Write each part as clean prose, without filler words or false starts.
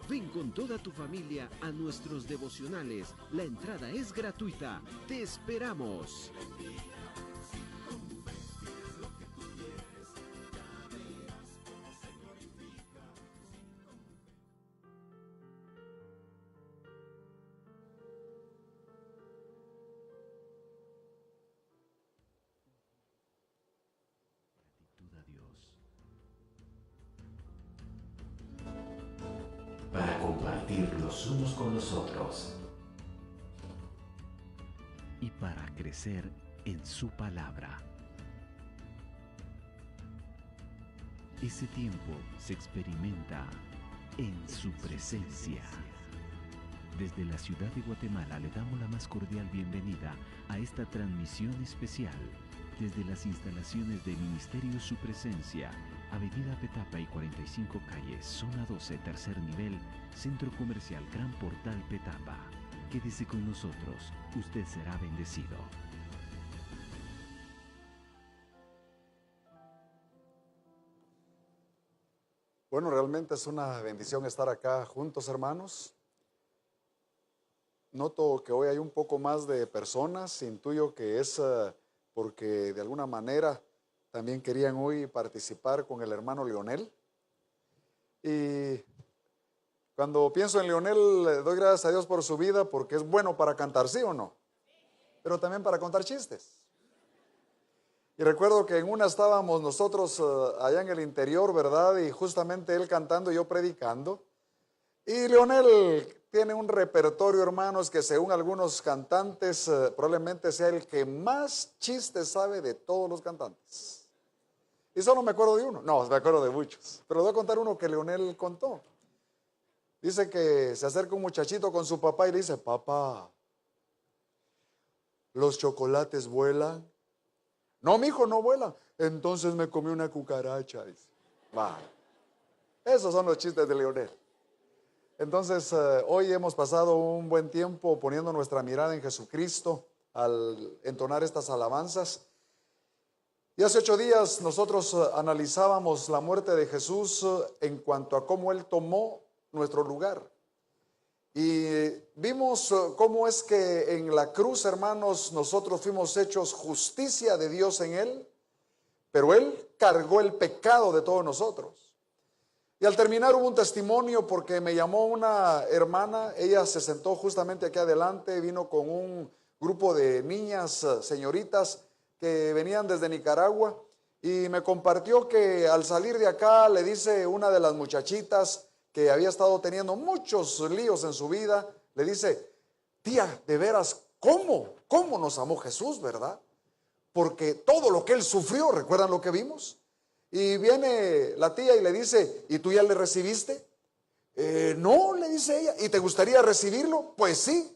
Ven con toda tu familia a nuestros devocionales. La entrada es gratuita. ¡Te esperamos! Gratitud a Dios. Para compartir los unos con los otros Y para crecer en su palabra. Ese tiempo se experimenta en su presencia. Desde la ciudad de Guatemala le damos la más cordial bienvenida a esta transmisión especial desde las instalaciones del Ministerio Su Presencia, Avenida Petapa y 45 calles, zona 12, tercer nivel, Centro Comercial Gran Portal Petapa. Quédese con nosotros, usted será bendecido. Bueno, realmente es una bendición estar acá juntos, hermanos. Noto que hoy hay un poco más de personas, intuyo que es porque de alguna manera también querían hoy participar con el hermano Leonel. Y cuando pienso en Leonel, le doy gracias a Dios por su vida, porque es bueno para cantar, ¿sí o no? Pero también para contar chistes. Y recuerdo que en una estábamos nosotros allá en el interior, ¿verdad? Y justamente él cantando y yo predicando. Y Leonel tiene un repertorio, hermanos, que según algunos cantantes probablemente sea el que más chistes sabe de todos los cantantes. Y solo me acuerdo de uno. No, me acuerdo de muchos. Pero voy a contar uno que Leonel contó. Dice que se acerca un muchachito con su papá y le dice: papá, ¿los chocolates vuelan? No, mijo, no vuelan. Entonces me comí una cucaracha. Dice. Va. Esos son los chistes de Leonel. Entonces, hoy hemos pasado un buen tiempo poniendo nuestra mirada en Jesucristo al entonar estas alabanzas. Y hace 8 días nosotros analizábamos la muerte de Jesús en cuanto a cómo Él tomó nuestro lugar. Y vimos cómo es que en la cruz, hermanos, nosotros fuimos hechos justicia de Dios en Él, pero Él cargó el pecado de todos nosotros. Y al terminar hubo un testimonio porque me llamó una hermana, ella se sentó justamente aquí adelante, vino con un grupo de niñas, señoritas, que venían desde Nicaragua, y me compartió que al salir de acá le dice una de las muchachitas que había estado teniendo muchos líos en su vida, le dice: tía, de veras, ¿cómo nos amó Jesús, verdad? Porque todo lo que Él sufrió, ¿recuerdan lo que vimos? Y viene la tía y le dice: ¿y tú ya le recibiste? No, le dice ella. ¿Y te gustaría recibirlo? Pues sí.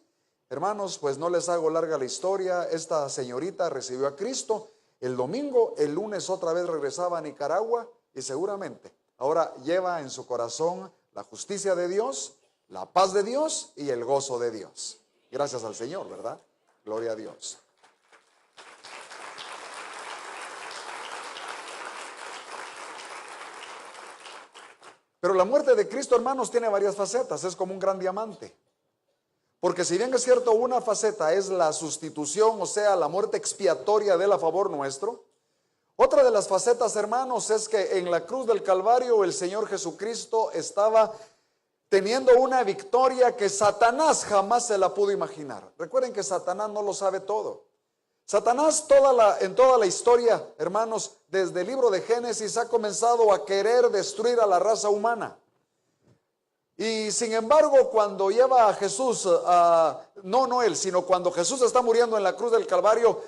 Hermanos, pues no les hago larga la historia. Esta señorita recibió a Cristo el domingo, el lunes otra vez regresaba a Nicaragua y seguramente ahora lleva en su corazón la justicia de Dios, la paz de Dios y el gozo de Dios. Gracias al Señor, ¿verdad? Gloria a Dios. Pero la muerte de Cristo, hermanos, tiene varias facetas, es como un gran diamante. Porque si bien es cierto, una faceta es la sustitución, o sea, la muerte expiatoria de él a favor nuestro. Otra de las facetas, hermanos, es que en la cruz del Calvario el Señor Jesucristo estaba teniendo una victoria que Satanás jamás se la pudo imaginar. Recuerden que Satanás no lo sabe todo. Satanás en toda la historia, hermanos, desde el libro de Génesis ha comenzado a querer destruir a la raza humana. Y sin embargo, cuando lleva a Jesús, no él, sino cuando Jesús está muriendo en la cruz del Calvario,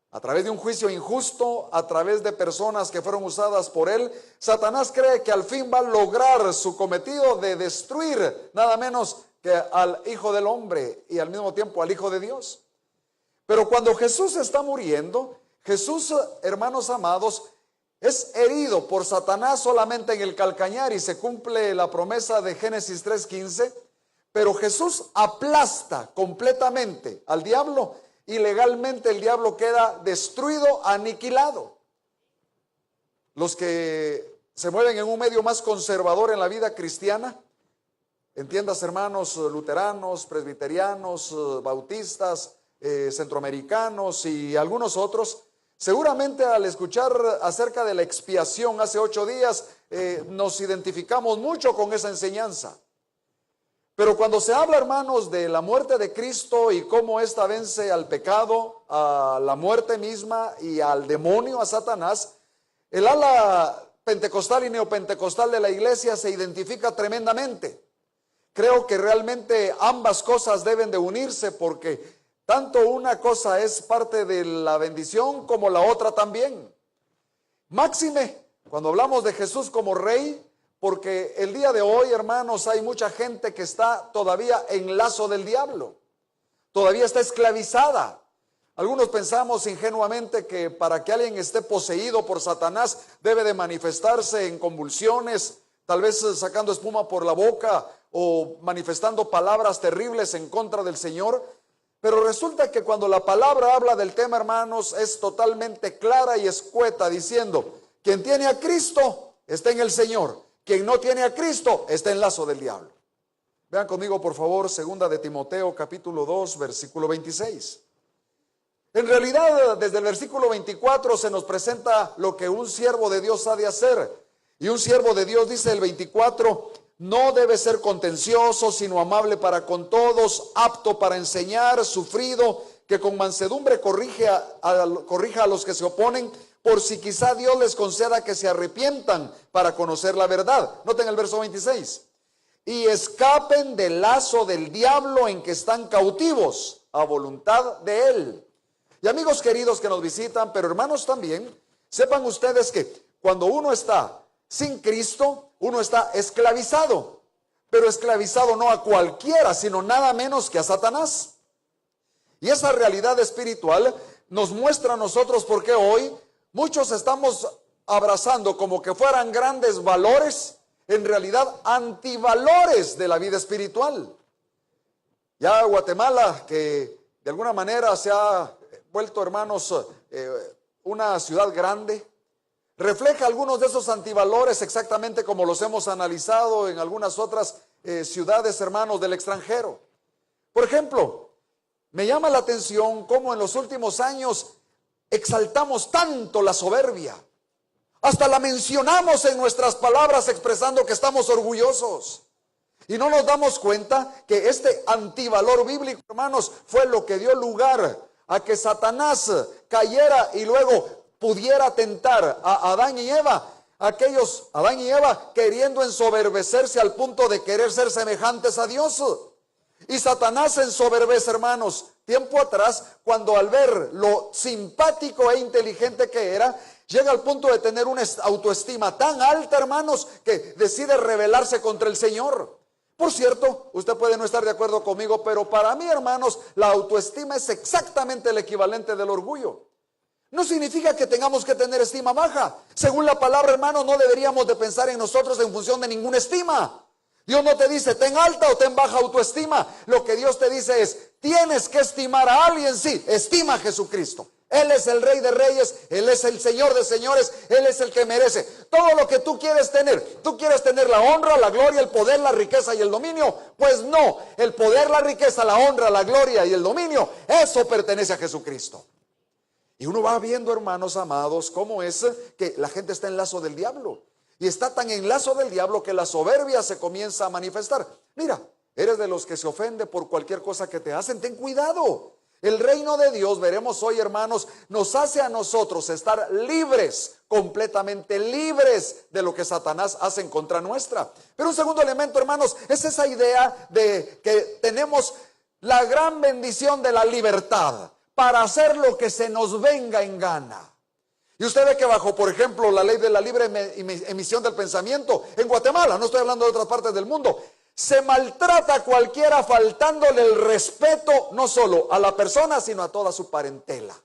a través de un juicio injusto, a través de personas que fueron usadas por él, Satanás cree que al fin va a lograr su cometido de destruir nada menos que al Hijo del Hombre y al mismo tiempo al Hijo de Dios. Pero cuando Jesús está muriendo, Jesús, hermanos amados, es herido por Satanás solamente en el calcañar y se cumple la promesa de Génesis 3:15, pero Jesús aplasta completamente al diablo y legalmente el diablo queda destruido, aniquilado. Los que se mueven en un medio más conservador en la vida cristiana entiendas hermanos, luteranos, presbiterianos, bautistas, centroamericanos y algunos otros, seguramente al escuchar acerca de la expiación hace 8 días, nos identificamos mucho con esa enseñanza. Pero cuando se habla, hermanos, de la muerte de Cristo y cómo ésta vence al pecado, a la muerte misma y al demonio, a Satanás, el ala pentecostal y neopentecostal de la iglesia se identifica tremendamente. Creo que realmente ambas cosas deben de unirse, porque tanto una cosa es parte de la bendición como la otra también. Máxime, cuando hablamos de Jesús como Rey, porque el día de hoy, hermanos, hay mucha gente que está todavía en lazo del diablo, todavía está esclavizada. Algunos pensamos ingenuamente que para que alguien esté poseído por Satanás debe de manifestarse en convulsiones, tal vez sacando espuma por la boca o manifestando palabras terribles en contra del Señor. Pero resulta que cuando la palabra habla del tema, hermanos, es totalmente clara y escueta, diciendo: quien tiene a Cristo está en el Señor, quien no tiene a Cristo está en lazo del diablo. Vean conmigo, por favor, 2 de Timoteo, capítulo 2, versículo 26. En realidad, desde el versículo 24 se nos presenta lo que un siervo de Dios ha de hacer. Y un siervo de Dios, dice el 24, no debe ser contencioso, sino amable para con todos, apto para enseñar, sufrido, que con mansedumbre corrija a los que se oponen, por si quizá Dios les conceda que se arrepientan para conocer la verdad. Noten el verso 26. Y escapen del lazo del diablo en que están cautivos a voluntad de él. Y amigos queridos que nos visitan, pero hermanos también, sepan ustedes que cuando uno está sin Cristo, uno está esclavizado, pero esclavizado no a cualquiera, sino nada menos que a Satanás. Y esa realidad espiritual nos muestra a nosotros por qué hoy muchos estamos abrazando como que fueran grandes valores, en realidad antivalores de la vida espiritual. Ya Guatemala, que de alguna manera se ha vuelto, hermanos, una ciudad grande, refleja algunos de esos antivalores exactamente como los hemos analizado en algunas otras ciudades, hermanos, del extranjero. Por ejemplo, me llama la atención cómo en los últimos años exaltamos tanto la soberbia. Hasta la mencionamos en nuestras palabras expresando que estamos orgullosos. Y no nos damos cuenta que este antivalor bíblico, hermanos, fue lo que dio lugar a que Satanás cayera y luego pudiera tentar a Adán y Eva. Aquellos, Adán y Eva, queriendo ensoberbecerse al punto de querer ser semejantes a Dios. Y Satanás se ensoberbece, hermanos, tiempo atrás, cuando al ver lo simpático e inteligente que era, llega al punto de tener una autoestima tan alta, hermanos, que decide rebelarse contra el Señor. Por cierto, usted puede no estar de acuerdo conmigo, pero para mí, hermanos, la autoestima es exactamente el equivalente del orgullo. No significa que tengamos que tener estima baja. Según la palabra, hermanos, no deberíamos de pensar en nosotros en función de ninguna estima. Dios no te dice, ten alta o ten baja autoestima. Lo que Dios te dice es, tienes que estimar a alguien, sí, estima a Jesucristo. Él es el Rey de Reyes, Él es el Señor de Señores, Él es el que merece todo lo que tú quieres tener. Tú quieres tener la honra, la gloria, el poder, la riqueza y el dominio. Pues no, el poder, la riqueza, la honra, la gloria y el dominio, eso pertenece a Jesucristo. Y uno va viendo, hermanos amados, cómo es que la gente está en lazo del diablo. Y está tan en lazo del diablo que la soberbia se comienza a manifestar. Mira, eres de los que se ofende por cualquier cosa que te hacen, ten cuidado. El reino de Dios, veremos hoy, hermanos, nos hace a nosotros estar libres, completamente libres de lo que Satanás hace en contra nuestra. Pero un segundo elemento, hermanos, es esa idea de que tenemos la gran bendición de la libertad para hacer lo que se nos venga en gana. Y usted ve que bajo, por ejemplo, la ley de la libre emisión del pensamiento, en Guatemala, no estoy hablando de otras partes del mundo, se maltrata a cualquiera faltándole el respeto no solo a la persona, sino a toda su parentela.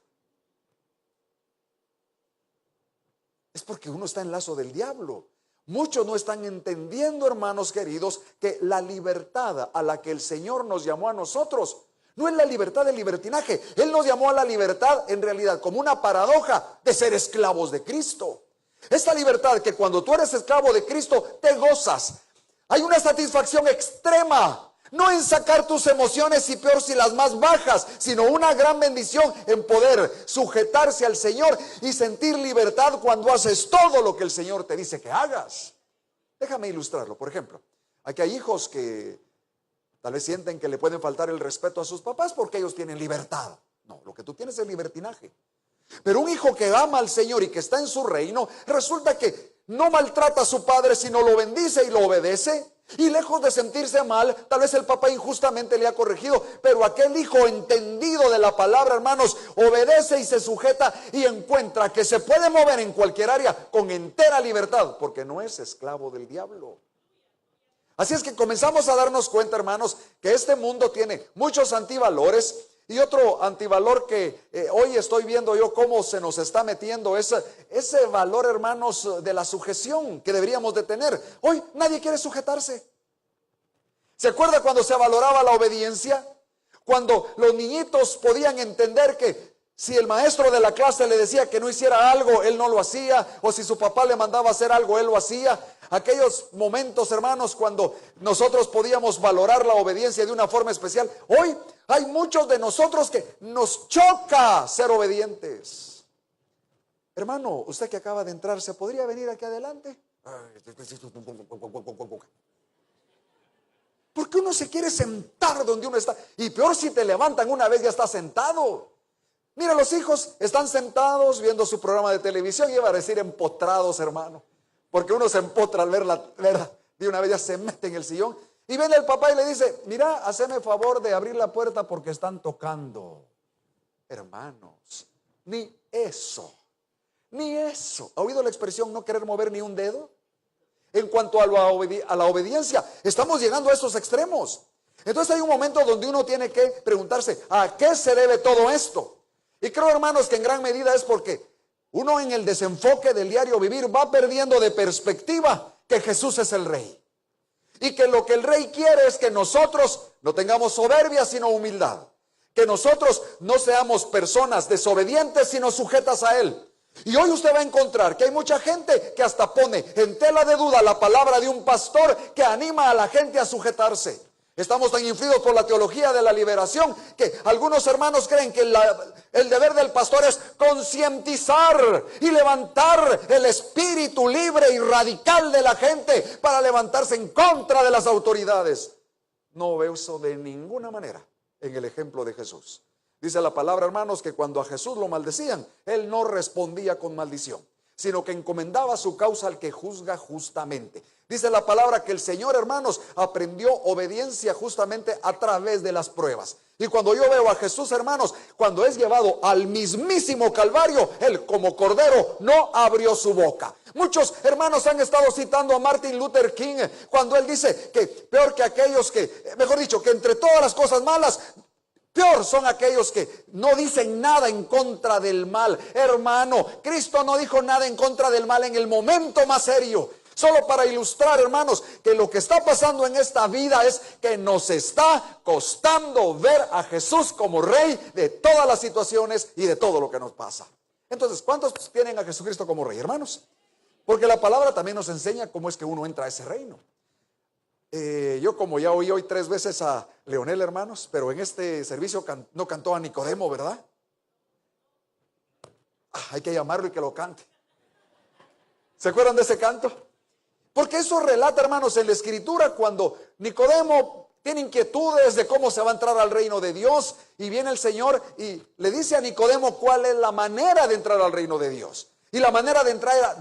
Es porque uno está en lazo del diablo. Muchos no están entendiendo, hermanos queridos, que la libertad a la que el Señor nos llamó a nosotros no es la libertad del libertinaje. Él nos llamó a la libertad en realidad como una paradoja de ser esclavos de Cristo. Esta libertad que cuando tú eres esclavo de Cristo te gozas. Hay una satisfacción extrema, no en sacar tus emociones y peor si las más bajas, sino una gran bendición en poder sujetarse al Señor y sentir libertad cuando haces todo lo que el Señor te dice que hagas. Déjame ilustrarlo. Por ejemplo, aquí hay hijos que tal vez sienten que le pueden faltar el respeto a sus papás porque ellos tienen libertad. No, lo que tú tienes es libertinaje. Pero un hijo que ama al Señor y que está en su reino, resulta que no maltrata a su padre, sino lo bendice y lo obedece. Y lejos de sentirse mal, tal vez el papá injustamente le ha corregido, pero aquel hijo entendido de la palabra, hermanos, obedece y se sujeta y encuentra que se puede mover en cualquier área con entera libertad, porque no es esclavo del diablo. Así es que comenzamos a darnos cuenta, hermanos, que este mundo tiene muchos antivalores. Y otro antivalor que hoy estoy viendo yo cómo se nos está metiendo ese valor, hermanos, de la sujeción que deberíamos de tener. Hoy nadie quiere sujetarse. ¿Se acuerda cuando se valoraba la obediencia? Cuando los niñitos podían entender que si el maestro de la clase le decía que no hiciera algo, él no lo hacía. O si su papá le mandaba hacer algo, él lo hacía. Aquellos momentos, hermanos, cuando nosotros podíamos valorar la obediencia de una forma especial. Hoy hay muchos de nosotros que nos choca ser obedientes. Hermano, usted que acaba de entrar, ¿se podría venir aquí adelante? Porque uno se quiere sentar donde uno está. Y peor si te levantan una vez ya está sentado. Mira, los hijos están sentados viendo su programa de televisión y iba a decir empotrados, hermano. Porque uno se empotra al ver la verdad. De una vez ya se mete en el sillón. Y viene el papá y le dice, mira, haceme favor de abrir la puerta porque están tocando. Hermanos, ni eso. ¿Ha oído la expresión no querer mover ni un dedo? En cuanto a la obediencia, estamos llegando a esos extremos. Entonces hay un momento donde uno tiene que preguntarse, ¿a qué se debe todo esto? Y creo, hermanos, que en gran medida es porque uno en el desenfoque del diario vivir va perdiendo de perspectiva que Jesús es el Rey. Y que lo que el Rey quiere es que nosotros no tengamos soberbia, sino humildad. Que nosotros no seamos personas desobedientes, sino sujetas a Él. Y hoy usted va a encontrar que hay mucha gente que hasta pone en tela de duda la palabra de un pastor que anima a la gente a sujetarse. Estamos tan influidos por la teología de la liberación que algunos hermanos creen que el deber del pastor es concientizar y levantar el espíritu libre y radical de la gente para levantarse en contra de las autoridades. No veo eso de ninguna manera en el ejemplo de Jesús. Dice la palabra, hermanos, que cuando a Jesús lo maldecían, Él no respondía con maldición, sino que encomendaba su causa al que juzga justamente. Dice la palabra que el Señor, hermanos, aprendió obediencia justamente a través de las pruebas. Y cuando yo veo a Jesús, hermanos, cuando es llevado al mismísimo Calvario, Él como cordero no abrió su boca. Muchos hermanos han estado citando a Martin Luther King cuando él dice que peor que aquellos que, mejor dicho, que entre todas las cosas malas, peor son aquellos que no dicen nada en contra del mal. Hermano, Cristo no dijo nada en contra del mal en el momento más serio. Solo para ilustrar, hermanos, que lo que está pasando en esta vida es que nos está costando ver a Jesús como Rey de todas las situaciones y de todo lo que nos pasa. Entonces, ¿cuántos tienen a Jesucristo como Rey, hermanos? Porque la palabra también nos enseña cómo es que uno entra a ese reino. Yo como ya oí hoy 3 veces a Leonel, hermanos, pero en este servicio no cantó a Nicodemo, ¿verdad? Hay que llamarlo y que lo cante. ¿Se acuerdan de ese canto? Porque eso relata, hermanos, en la Escritura cuando Nicodemo tiene inquietudes de cómo se va a entrar al reino de Dios y viene el Señor y le dice a Nicodemo cuál es la manera de entrar al reino de Dios. Y la manera de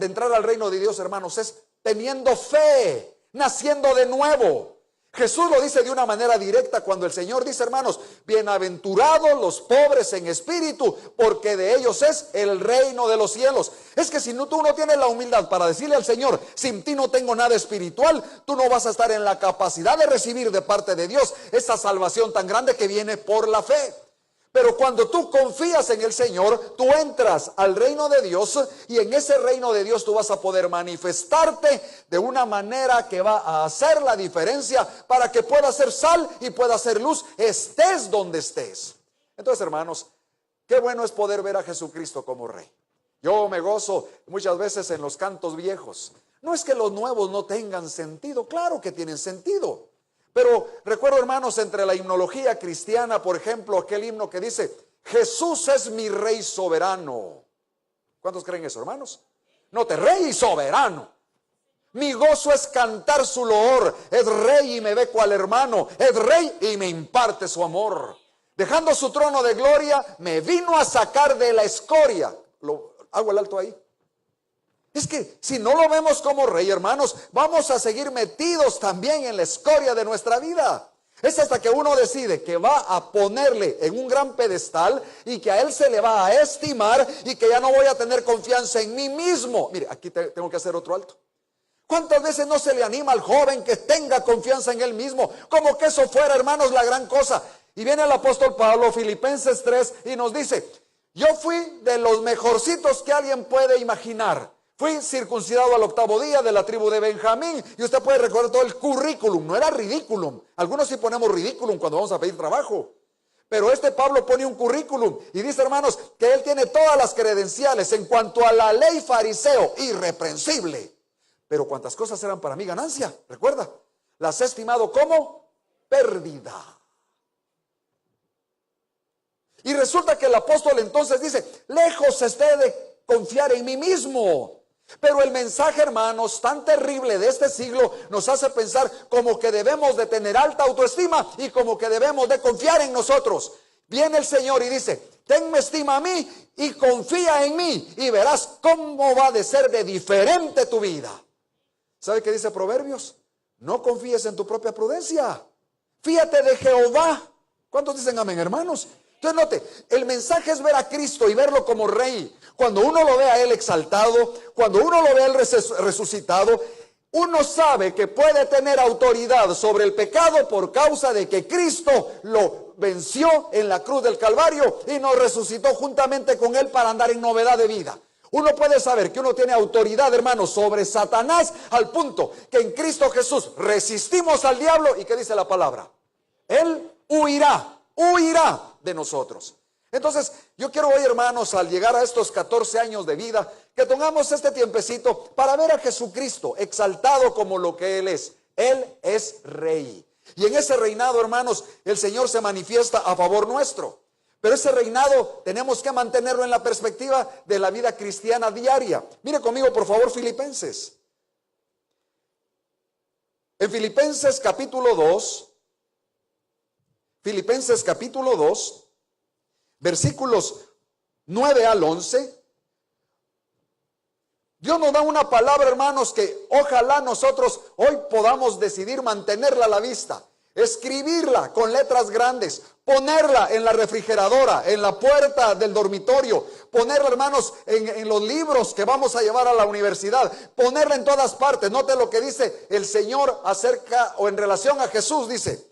entrar al reino de Dios, hermanos, es teniendo fe, naciendo de nuevo. Jesús lo dice de una manera directa cuando el Señor dice, hermanos, bienaventurados los pobres en espíritu, porque de ellos es el reino de los cielos. Es que si tú no tienes la humildad para decirle al Señor, sin ti no tengo nada espiritual, tú no vas a estar en la capacidad de recibir de parte de Dios esa salvación tan grande que viene por la fe. Pero cuando tú confías en el Señor, tú entras al reino de Dios y en ese reino de Dios tú vas a poder manifestarte de una manera que va a hacer la diferencia para que puedas ser sal y puedas ser luz, estés donde estés. Entonces, hermanos, qué bueno es poder ver a Jesucristo como Rey. Yo me gozo muchas veces en los cantos viejos. No es que los nuevos no tengan sentido, claro que tienen sentido. Pero recuerdo, hermanos, entre la himnología cristiana, por ejemplo, aquel himno que dice, Jesús es mi Rey soberano. ¿Cuántos creen eso, hermanos? Note, Rey y soberano. Mi gozo es cantar su loor. Es Rey y me ve cual hermano. Es Rey y me imparte su amor. Dejando su trono de gloria, me vino a sacar de la escoria. Hago el alto ahí. Es que si no lo vemos como Rey, hermanos, vamos a seguir metidos también en la escoria de nuestra vida. Es hasta que uno decide que va a ponerle en un gran pedestal y que a él se le va a estimar y que ya no voy a tener confianza en mí mismo. Mire, aquí tengo que hacer otro alto. ¿Cuántas veces no se le anima al joven que tenga confianza en él mismo? Como que eso fuera, hermanos, la gran cosa. Y viene el apóstol Pablo, Filipenses 3, y nos dice, yo fui de los mejorcitos que alguien puede imaginar. Fui circuncidado al 8º día de la tribu de Benjamín. Y usted puede recordar todo el currículum. No era ridículum. Algunos sí ponemos ridículum cuando vamos a pedir trabajo. Pero este Pablo pone un currículum. Y dice, hermanos, que él tiene todas las credenciales en cuanto a la ley fariseo. Irreprensible. Pero cuántas cosas eran para mí ganancia. Recuerda. Las he estimado como pérdida. Y resulta que el apóstol entonces dice, lejos esté de confiar en mí mismo. Pero el mensaje, hermanos, tan terrible de este siglo nos hace pensar como que debemos de tener alta autoestima y como que debemos de confiar en nosotros. Viene el Señor y dice, tenme estima a mí y confía en mí y verás cómo va de ser de diferente tu vida. ¿Sabe qué dice Proverbios? No confíes en tu propia prudencia. Fíate de Jehová. ¿Cuántos dicen amén, hermanos? Entonces note, el mensaje es ver a Cristo y verlo como Rey. Cuando uno lo ve a Él exaltado, cuando uno lo ve a Él resucitado, uno sabe que puede tener autoridad sobre el pecado por causa de que Cristo lo venció en la cruz del Calvario y nos resucitó juntamente con Él para andar en novedad de vida. Uno puede saber que uno tiene autoridad, hermanos, sobre Satanás al punto que en Cristo Jesús resistimos al diablo. ¿Y qué dice la palabra? Él huirá de nosotros. Entonces, yo quiero hoy, hermanos, al llegar a estos 14 años de vida, que tengamos este tiempecito para ver a Jesucristo exaltado como lo que Él es. Él es Rey. Y en ese reinado, hermanos, el Señor se manifiesta a favor nuestro. Pero ese reinado tenemos que mantenerlo en la perspectiva de la vida cristiana diaria. Mire conmigo, por favor, Filipenses. En Filipenses capítulo 2, versículos 9 al 11, Dios nos da una palabra, hermanos, que ojalá nosotros hoy podamos decidir mantenerla a la vista, escribirla con letras grandes, ponerla en la refrigeradora, en la puerta del dormitorio, ponerla, hermanos, en los libros que vamos a llevar a la universidad, ponerla en todas partes. Note lo que dice el Señor acerca o en relación a Jesús, dice,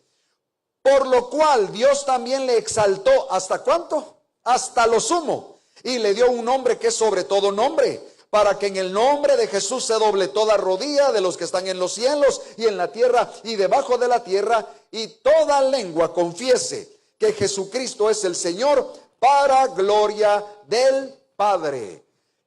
por lo cual Dios también le exaltó, ¿hasta cuánto? Hasta lo sumo, y le dio un nombre que es sobre todo nombre, para que en el nombre de Jesús se doble toda rodilla de los que están en los cielos y en la tierra y debajo de la tierra, y toda lengua confiese que Jesucristo es el Señor, para gloria del Padre.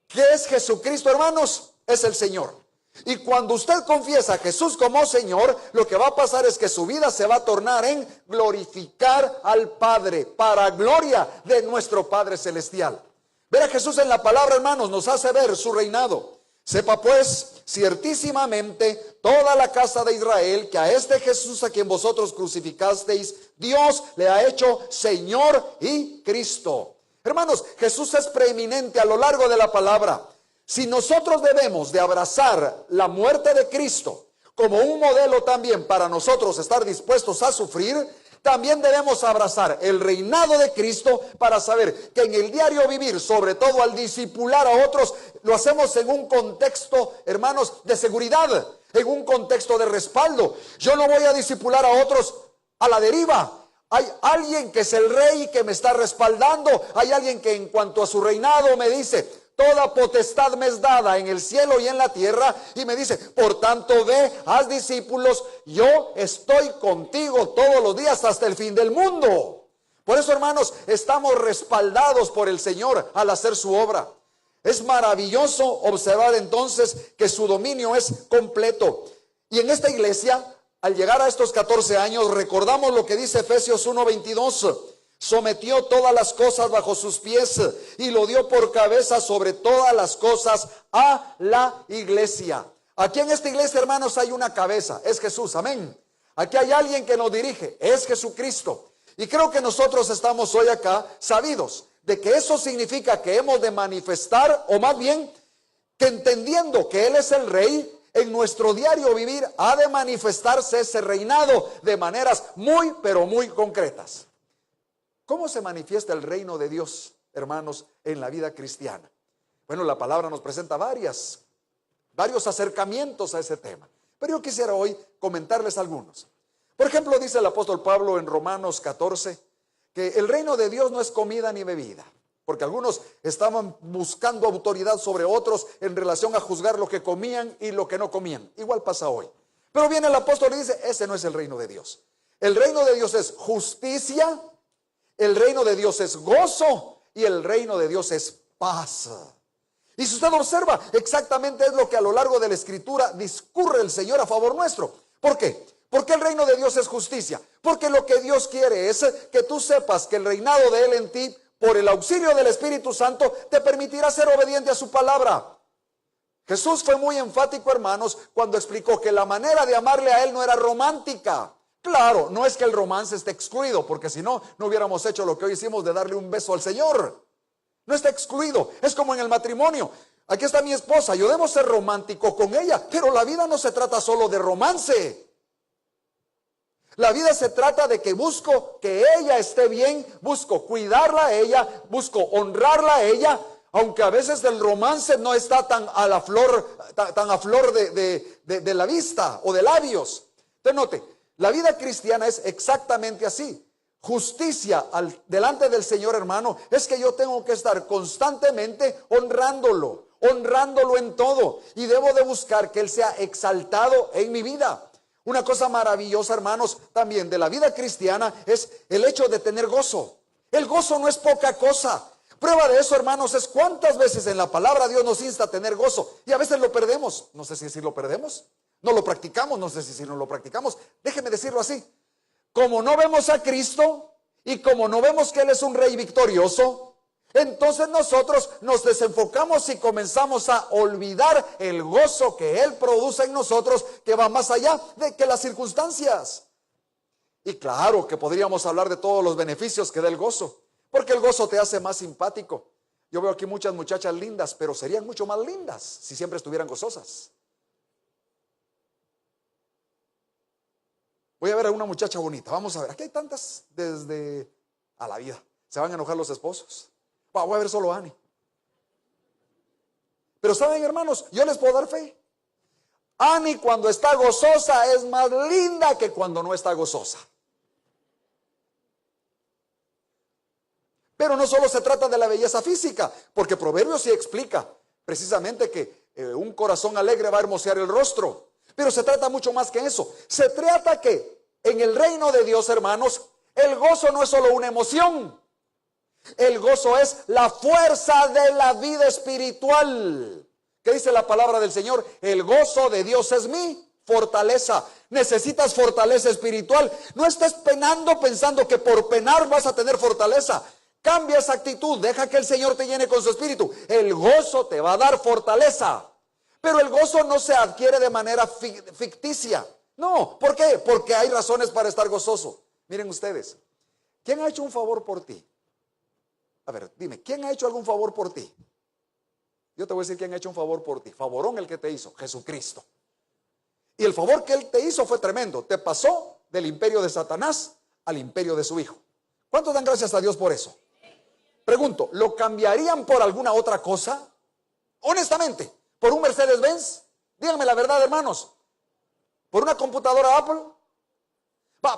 ¿Qué es Jesucristo, hermanos? Es el Señor. Y cuando usted confiesa a Jesús como Señor, lo que va a pasar es que su vida se va a tornar en glorificar al Padre, para gloria de nuestro Padre Celestial. Ver a Jesús en la palabra, hermanos, nos hace ver su reinado. Sepa pues ciertísimamente toda la casa de Israel que a este Jesús a quien vosotros crucificasteis, Dios le ha hecho Señor y Cristo. Hermanos, Jesús es preeminente a lo largo de la palabra. Si nosotros debemos de abrazar la muerte de Cristo como un modelo también para nosotros estar dispuestos a sufrir, también debemos abrazar el reinado de Cristo para saber que en el diario vivir, sobre todo al discipular a otros, lo hacemos en un contexto, hermanos, de seguridad, en un contexto de respaldo. Yo no voy a discipular a otros a la deriva. Hay alguien que es el Rey que me está respaldando. Hay alguien que en cuanto a su reinado me dice, toda potestad me es dada en el cielo y en la tierra, y me dice, por tanto ve, haz discípulos, yo estoy contigo todos los días hasta el fin del mundo. Por eso, hermanos, estamos respaldados por el Señor al hacer su obra. Es maravilloso observar entonces que su dominio es completo. Y en esta iglesia, al llegar a estos 14 años, recordamos lo que dice Efesios 1:22. Sometió todas las cosas bajo sus pies y lo dio por cabeza sobre todas las cosas a la iglesia. Aquí en esta iglesia, hermanos, hay una cabeza, es Jesús, amén. Aquí hay alguien que nos dirige, es Jesucristo. Y creo que nosotros estamos hoy acá sabidos de que eso significa que hemos de manifestar, o más bien, que entendiendo que Él es el Rey, en nuestro diario vivir ha de manifestarse ese reinado de maneras muy, pero muy concretas. ¿Cómo se manifiesta el reino de Dios, hermanos, en la vida cristiana? Bueno, la palabra nos presenta varios acercamientos a ese tema, pero yo quisiera hoy comentarles algunos. Por ejemplo, dice el apóstol Pablo en Romanos 14, que el reino de Dios no es comida ni bebida, porque algunos estaban buscando autoridad sobre otros en relación a juzgar lo que comían y lo que no comían. Igual pasa hoy. Pero viene el apóstol y dice, ese no es el reino de Dios. El reino de Dios es justicia, el reino de Dios es gozo y el reino de Dios es paz. Y si usted observa, exactamente es lo que a lo largo de la Escritura discurre el Señor a favor nuestro. ¿Por qué? Porque el reino de Dios es justicia. Porque lo que Dios quiere es que tú sepas que el reinado de Él en ti, por el auxilio del Espíritu Santo, te permitirá ser obediente a su palabra. Jesús fue muy enfático, hermanos, cuando explicó que la manera de amarle a Él no era romántica. Claro, no es que el romance esté excluido, porque si no, no hubiéramos hecho lo que hoy hicimos de darle un beso al Señor. No está excluido, es como en el matrimonio. Aquí está mi esposa, yo debo ser romántico con ella, pero la vida no se trata solo de romance. La vida se trata de que busco que ella esté bien, busco cuidarla a ella, busco honrarla a ella, aunque a veces el romance no está tan a flor de la vista o de labios. Entonces note, la vida cristiana es exactamente así. Justicia delante del Señor, hermano, es que yo tengo que estar constantemente honrándolo en todo, y debo de buscar que Él sea exaltado en mi vida. Una cosa maravillosa, hermanos, también de la vida cristiana es el hecho de tener gozo. El gozo no es poca cosa. Prueba de eso, hermanos, es cuántas veces en la palabra Dios nos insta a tener gozo y a veces lo perdemos. No sé si lo perdemos, no lo practicamos, no sé si no lo practicamos. Déjeme decirlo así. Como no vemos a Cristo y como no vemos que Él es un Rey victorioso, entonces nosotros nos desenfocamos y comenzamos a olvidar el gozo que Él produce en nosotros, que va más allá de que las circunstancias. Y claro que podríamos hablar de todos los beneficios que da el gozo, porque el gozo te hace más simpático. Yo veo aquí muchas muchachas lindas, pero serían mucho más lindas si siempre estuvieran gozosas. Voy a ver a una muchacha bonita, vamos a ver, aquí hay tantas desde a la vida. Se van a enojar los esposos. Voy a ver solo a Ani. Pero saben, hermanos, yo les puedo dar fe. Ani cuando está gozosa es más linda que cuando no está gozosa. Pero no solo se trata de la belleza física, porque Proverbios sí explica precisamente que un corazón alegre va a hermosear el rostro. Pero se trata mucho más que eso. Se trata que en el reino de Dios, hermanos, el gozo no es solo una emoción. El gozo es la fuerza de la vida espiritual. ¿Qué dice la palabra del Señor? El gozo de Dios es mi fortaleza. Necesitas fortaleza espiritual. No estés penando pensando que por penar vas a tener fortaleza. Cambia esa actitud. Deja que el Señor te llene con su espíritu. El gozo te va a dar fortaleza. Pero el gozo no se adquiere de manera ficticia. No, ¿por qué? Porque hay razones para estar gozoso. Miren ustedes, ¿quién ha hecho un favor por ti? A ver, dime, ¿quién ha hecho algún favor por ti? Yo te voy a decir quién ha hecho un favor por ti. Favorón el que te hizo, Jesucristo. Y el favor que Él te hizo fue tremendo. Te pasó del imperio de Satanás al imperio de su Hijo. ¿Cuántos dan gracias a Dios por eso? Pregunto, ¿lo cambiarían por alguna otra cosa? Honestamente, ¿por un Mercedes-Benz? Díganme la verdad, hermanos. ¿Por una computadora Apple?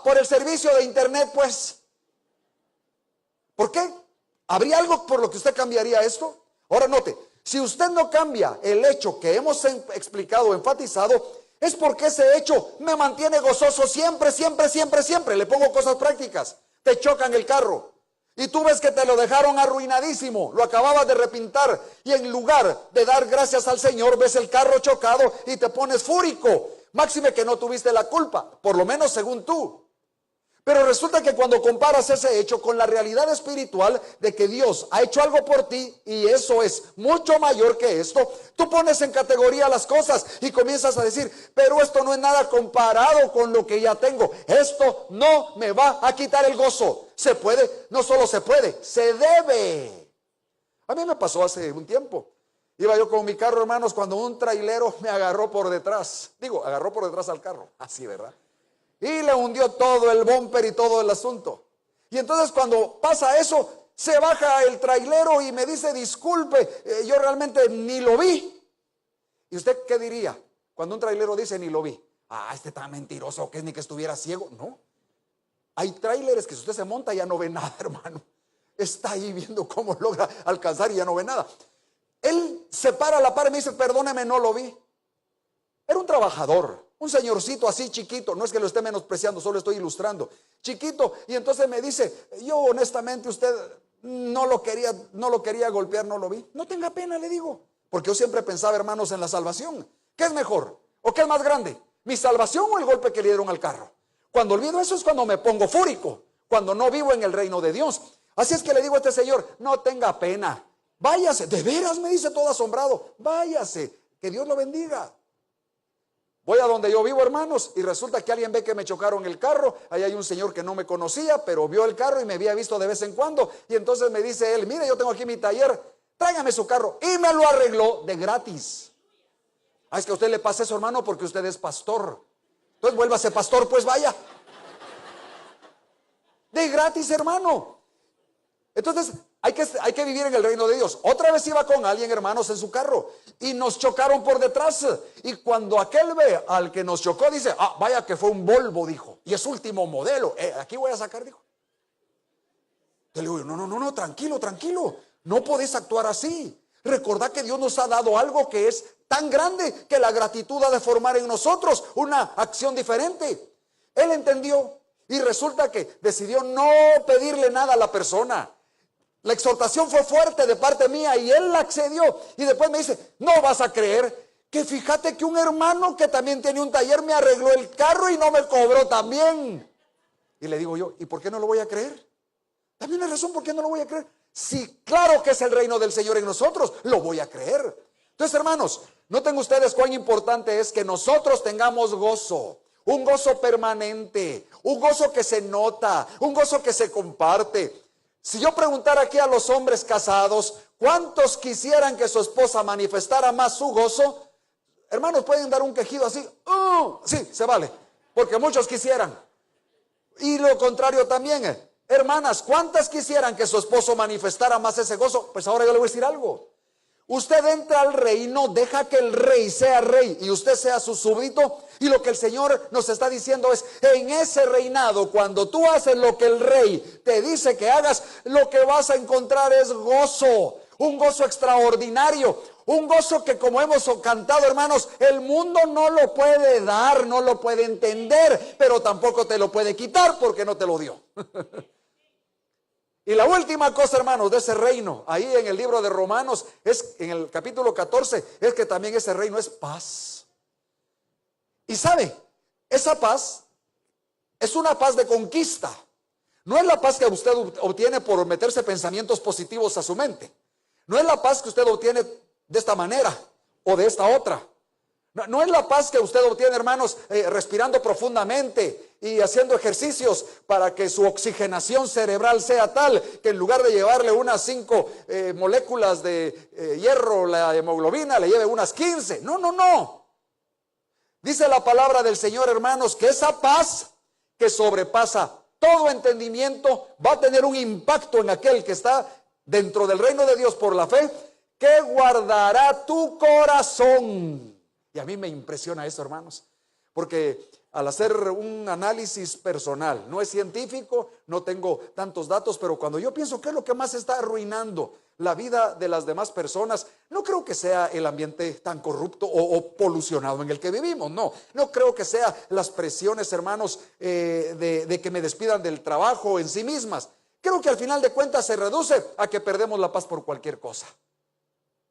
¿Por el servicio de internet, pues? ¿Por qué? ¿Habría algo por lo que usted cambiaría esto? Ahora note, si usted no cambia el hecho que hemos explicado, enfatizado, es porque ese hecho me mantiene gozoso siempre. Le pongo cosas prácticas. Te chocan el carro. Y tú ves que te lo dejaron arruinadísimo, lo acababas de repintar y en lugar de dar gracias al Señor, ves el carro chocado y te pones fúrico. Máxime que no tuviste la culpa, por lo menos según tú. Pero resulta que cuando comparas ese hecho con la realidad espiritual de que Dios ha hecho algo por ti y eso es mucho mayor que esto, tú pones en categoría las cosas y comienzas a decir, pero esto no es nada comparado con lo que ya tengo. Esto no me va a quitar el gozo. Se puede, no solo se puede, se debe. A mí me pasó hace un tiempo. Iba yo con mi carro, hermanos, cuando un trailero me agarró por detrás. Digo, agarró por detrás al carro. Así, ¿verdad? Y le hundió todo el bumper y todo el asunto. Y entonces cuando pasa eso, se baja el trailero y me dice, disculpe, yo realmente ni lo vi. ¿Y usted qué diría cuando un trailero dice ni lo vi? Ah, este tan mentiroso que es ni que estuviera ciego. No. Hay traileres que si usted se monta ya no ve nada, hermano. Está ahí viendo cómo logra alcanzar y ya no ve nada. Él se para a la par y me dice, perdóneme, no lo vi. Era un trabajador. Un señorcito así chiquito, no es que lo esté menospreciando, solo estoy ilustrando, chiquito, y entonces me dice, yo honestamente usted no lo quería golpear, no lo vi. No tenga pena, le digo, porque yo siempre pensaba, hermanos, en la salvación. ¿Qué es mejor? ¿O qué es más grande? ¿Mi salvación o el golpe que le dieron al carro? Cuando olvido eso es cuando me pongo fúrico, cuando no vivo en el reino de Dios. Así es que le digo a este señor, no tenga pena, váyase. De veras, me dice todo asombrado, váyase, que Dios lo bendiga. Voy a donde yo vivo, hermanos, y resulta que alguien ve que me chocaron el carro. Ahí hay un señor que no me conocía, pero vio el carro y me había visto de vez en cuando. Y entonces me dice él, mire, yo tengo aquí mi taller, tráigame su carro. Y me lo arregló de gratis. Ah, es que a usted le pasa eso, hermano, porque usted es pastor. Entonces vuélvase pastor, pues vaya. De gratis, hermano. Entonces hay que vivir en el reino de Dios. Otra vez iba con alguien, hermanos, en su carro y nos chocaron por detrás. Y cuando aquel ve al que nos chocó, dice, ah, vaya que fue un Volvo, dijo, y es último modelo. Aquí voy a sacar, dijo. Yo le digo, no, tranquilo, no podés actuar así. Recordad que Dios nos ha dado algo que es tan grande que la gratitud ha de formar en nosotros una acción diferente. Él entendió y resulta que decidió no pedirle nada a la persona. La exhortación fue fuerte de parte mía y él la accedió. Y después me dice, no vas a creer que fíjate que un hermano que también tiene un taller me arregló el carro y no me cobró también. Y le digo yo, ¿y por qué no lo voy a creer? Dame una razón por qué no lo voy a creer. Sí, claro que es el reino del Señor en nosotros, lo voy a creer. Entonces, hermanos, noten ustedes cuán importante es que nosotros tengamos gozo. Un gozo permanente, un gozo que se nota, un gozo que se comparte. Si yo preguntara aquí a los hombres casados, ¿cuántos quisieran que su esposa manifestara más su gozo? Hermanos, pueden dar un quejido así. Sí, se vale, porque muchos quisieran. Y lo contrario también, hermanas, ¿cuántas quisieran que su esposo manifestara más ese gozo? Pues ahora yo le voy a decir algo. Usted entra al reino, deja que el rey sea rey y usted sea su súbdito. Y lo que el Señor nos está diciendo es, en ese reinado, cuando tú haces lo que el rey te dice que hagas, lo que vas a encontrar es gozo, un gozo extraordinario, un gozo que, como hemos cantado, hermanos, el mundo no lo puede dar, no lo puede entender, pero tampoco te lo puede quitar porque no te lo dio. Y la última cosa, hermanos, de ese reino, ahí en el libro de Romanos, es en el capítulo 14, es que también ese reino es paz. Y sabe, esa paz es una paz de conquista. No es la paz que usted obtiene por meterse pensamientos positivos a su mente. No es la paz que usted obtiene de esta manera o de esta otra. No es la paz que usted obtiene, hermanos, respirando profundamente y haciendo ejercicios para que su oxigenación cerebral sea tal que en lugar de llevarle unas 5 moléculas de hierro, la hemoglobina, le lleve unas 15. No. Dice la palabra del Señor, hermanos, que esa paz que sobrepasa todo entendimiento va a tener un impacto en aquel que está dentro del reino de Dios por la fe, que guardará tu corazón. Y a mí me impresiona eso, hermanos, porque al hacer un análisis personal, no es científico, no tengo tantos datos, pero cuando yo pienso qué es lo que más está arruinando la vida de las demás personas, no creo que sea el ambiente tan corrupto o polucionado en el que vivimos, no creo que sea las presiones, hermanos, de que me despidan del trabajo en sí mismas. creo que al final de cuentas se reduce a que perdemos la paz por cualquier cosa.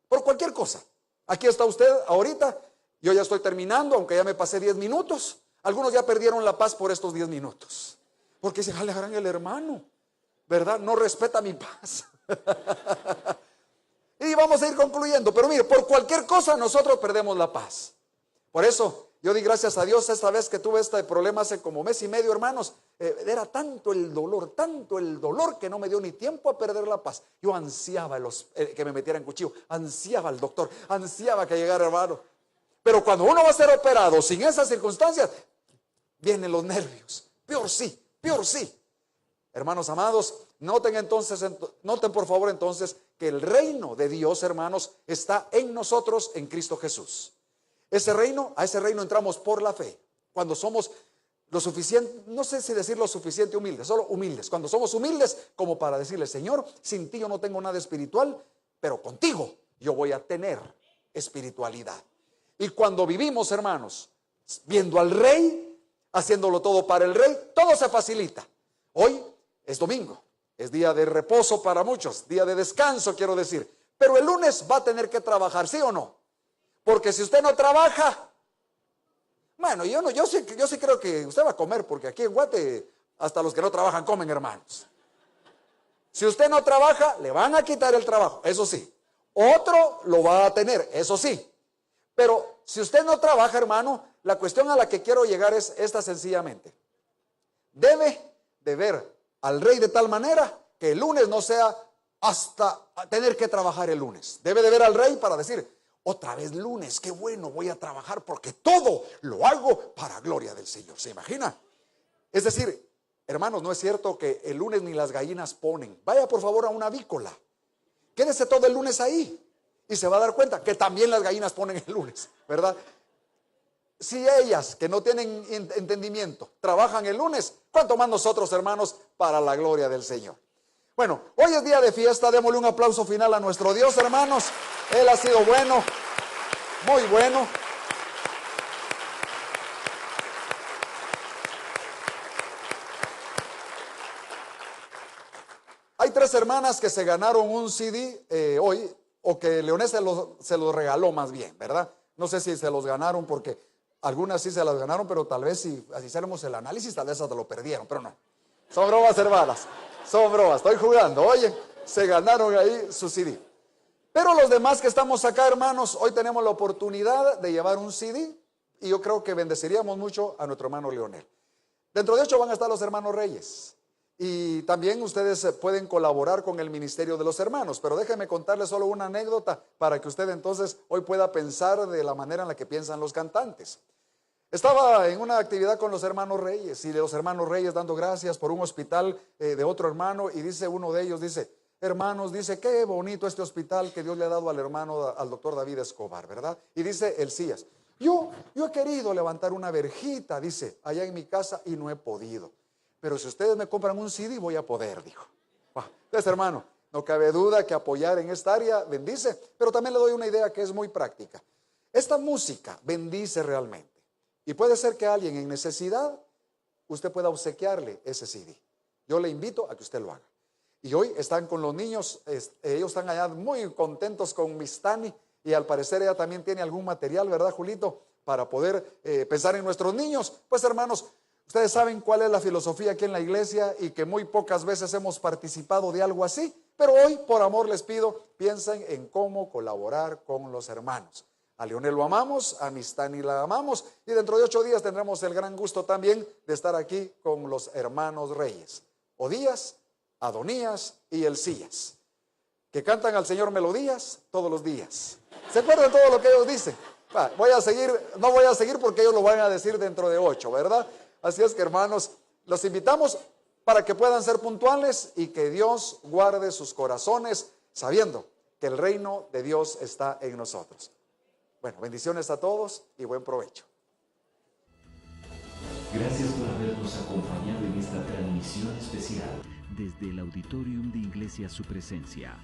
Por cualquier cosa. Aquí está usted ahorita, yo ya estoy terminando, aunque ya me pasé 10 minutos. Algunos ya perdieron la paz por estos 10 minutos. Porque se jalearán el hermano, ¿verdad? No respeta mi paz. Y vamos a ir concluyendo. Pero mire, por cualquier cosa nosotros perdemos la paz. Por eso yo di gracias a Dios esta vez que tuve este problema hace como mes y medio, hermanos. Era tanto el dolor que no me dio ni tiempo a perder la paz. Yo ansiaba que me metieran cuchillo, ansiaba al doctor, ansiaba que llegara, hermano. Pero cuando uno va a ser operado sin esas circunstancias, vienen los nervios. Peor sí, peor sí. Hermanos amados, noten por favor entonces que el reino de Dios, hermanos, está en nosotros en Cristo Jesús. A ese reino entramos por la fe. Cuando somos lo suficiente, no sé si decir lo suficiente humildes, solo humildes. Cuando somos humildes como para decirle, Señor, sin ti yo no tengo nada espiritual, pero contigo yo voy a tener espiritualidad. Y cuando vivimos, hermanos, viendo al Rey, haciéndolo todo para el Rey, todo se facilita. Hoy es domingo, es día de reposo para muchos, día de descanso quiero decir. Pero el lunes va a tener que trabajar, ¿sí o no? Porque si usted no trabaja, bueno, yo sí creo que usted va a comer, porque aquí en Guate hasta los que no trabajan comen, hermanos. Si usted no trabaja, le van a quitar el trabajo, eso sí. Otro lo va a tener, eso sí. Pero si usted no trabaja, hermano, la cuestión a la que quiero llegar es esta sencillamente. Debe de ver al Rey de tal manera que el lunes no sea hasta tener que trabajar el lunes. Debe de ver al Rey para decir, otra vez lunes, qué bueno, voy a trabajar porque todo lo hago para gloria del Señor. ¿Se imagina? Es decir, hermanos, no es cierto que el lunes ni las gallinas ponen. Vaya por favor a una avícola. Quédese todo el lunes ahí y se va a dar cuenta que también las gallinas ponen el lunes, ¿verdad? Si ellas que no tienen entendimiento trabajan el lunes, ¿cuánto más nosotros, hermanos, para la gloria del Señor? Bueno, hoy es día de fiesta, démosle un aplauso final a nuestro Dios, hermanos. Él ha sido bueno, muy bueno. Hay 3 hermanas que se ganaron un CD hoy, o que Leonel se los regaló más bien, ¿verdad? No sé si se los ganaron porque algunas sí se las ganaron, pero tal vez si hiciéramos el análisis, tal vez hasta lo perdieron, pero no. Son bromas, hermanas, son bromas, estoy jugando. Oye, se ganaron ahí su CD. Pero los demás que estamos acá, hermanos, hoy tenemos la oportunidad de llevar un CD y yo creo que bendeciríamos mucho a nuestro hermano Leonel. Dentro de 8 van a estar los hermanos Reyes. Y también ustedes pueden colaborar con el ministerio de los hermanos, pero déjenme contarles solo una anécdota para que usted entonces hoy pueda pensar de la manera en la que piensan los cantantes. Estaba en una actividad con los hermanos Reyes y de los hermanos Reyes dando gracias por un hospital de otro hermano y dice uno de ellos, dice, hermanos, dice, qué bonito este hospital que Dios le ha dado al hermano, al doctor David Escobar, ¿verdad? Y dice Elías, yo he querido levantar una verjita, dice, allá en mi casa y no he podido. Pero si ustedes me compran un CD, voy a poder, dijo. Entonces, hermano, no cabe duda que apoyar en esta área bendice, pero también le doy una idea que es muy práctica. Esta música bendice realmente. Y puede ser que alguien en necesidad, usted pueda obsequiarle ese CD. Yo le invito a que usted lo haga. Y hoy están con los niños, ellos están allá muy contentos con Miss Tani, y al parecer ella también tiene algún material, ¿verdad, Julito? Para poder pensar en nuestros niños. Pues, hermanos, ustedes saben cuál es la filosofía aquí en la iglesia y que muy pocas veces hemos participado de algo así, pero hoy por amor les pido, piensen en cómo colaborar con los hermanos. A Leonel lo amamos, a Miss Tani la amamos y dentro de 8 días tendremos el gran gusto también de estar aquí con los hermanos Reyes, Odías, Adonías y Elías, que cantan al Señor melodías todos los días. ¿Se acuerdan todo lo que ellos dicen? No voy a seguir porque ellos lo van a decir dentro de 8, ¿verdad? Así es que, hermanos, los invitamos para que puedan ser puntuales y que Dios guarde sus corazones sabiendo que el reino de Dios está en nosotros. Bueno, bendiciones a todos y buen provecho. Gracias por habernos acompañado en esta transmisión especial. Desde el Auditorium de Iglesia Su Presencia,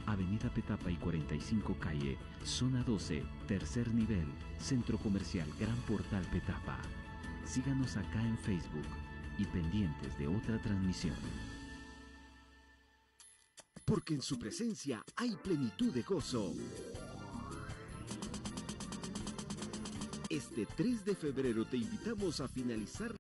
Avenida Petapa y 45 Calle, Zona 12, tercer nivel, Centro Comercial Gran Portal Petapa. Síganos acá en Facebook y pendientes de otra transmisión. porque en su presencia hay plenitud de gozo. Este 3 de febrero te invitamos a finalizar